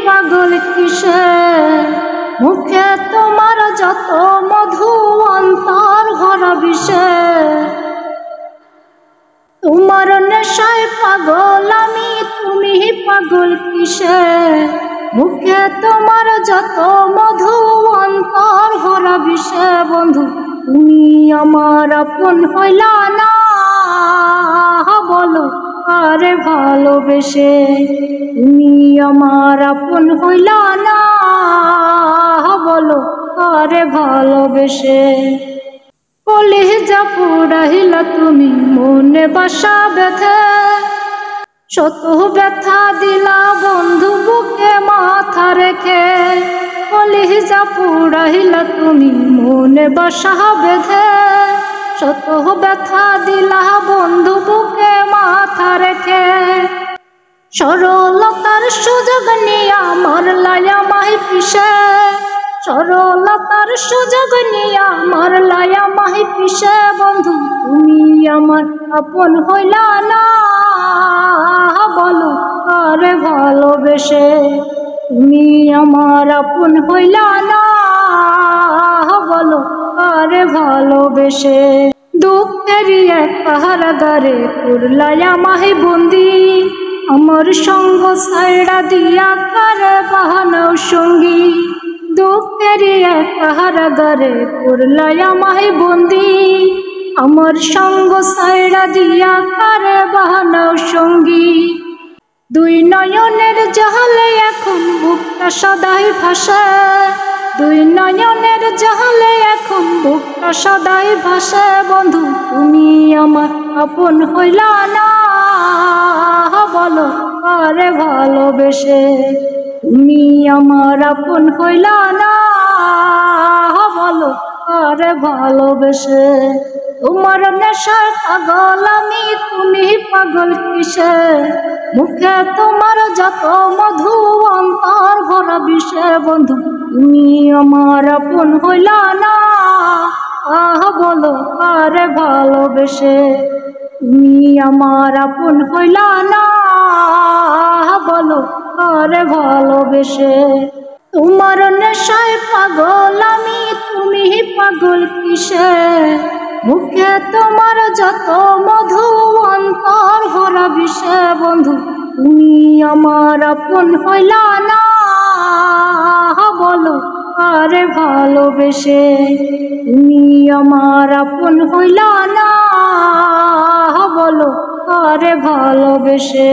পাগল কিসে মুখে তোমার যত মধু অন্তর ভরা বিষে তোমার নেশায় পাগল আমি তুমি পাগল কিসে মুখে তোমার যত মধু অন্তর ভরা বিষে বন্ধু তুমি আমার আপন হইলা না বলো আরে ভালোবেসে তুমি আমার আপন হইলা না বলো আরে ভালোবেসে কলিজা পুরাইলা তুমি মনে বাসা বেঁধে শত ব্যথা দিলা বন্ধু বুকে মাথা রেখে কলিজা পুরাইলা তুমি মনে বাসা বেঁধে শত ব্যথা দিলা বন্ধু বুকে মাথা রেখে সরলতার সুযোগ নিয়ে আমার লায়া মাহি পিছে সরলতার সুযোগ নিয়ে আমার লায়া মাহি পিছে বন্ধু তুমি আমার আপন হইলা না বলো আরে ভালোবেসে তুমি আমার আপন হইলা না বলো আরে ভালোবেসে দুঃখের এক কারাগারে করলায়া মাহি বন্দি আমার সঙ্গ ছাইড়া দিয়া কারে বাহানাও সঙ্গী দুঃখের এক কারাগারে করলায়া মাহি বন্দি আমার সঙ্গ ছাইড়া দিয়া কারে বাহানাও সঙ্গী দুই নয়নের জাহালে এখন বুকটা সদাই ভাসে দুই নয়নের জাহালে এখন বুকটা সদাই ভাসে বন্ধু তুমি আমার আপন হইলা না বলো আরে ভালোবেসে তুমি আমার আপন হইলা না বলো আরে ভালোবেসে তোমার নেশার পাগল আমি তুমি পাগল কিসে মুখে তোমার যত মধু অন্তর ভরা বিষে বন্ধু তুমি আমার আপন হইলা না বলো আরে ভালোবেসে তুমি আমার আপন হইলা না বলো আরে ভালোবেসে তোমার নেশায় পাগল আমি তুমি পাগল কিসে মুখে তোমার যত মধু অন্তর ভরা বিষে বন্ধু তুমি আমার আপন হইলা না বলো আরে ভালোবেসে তুমি আমার আপন হইলা না বলো আরে ভালোবেসে।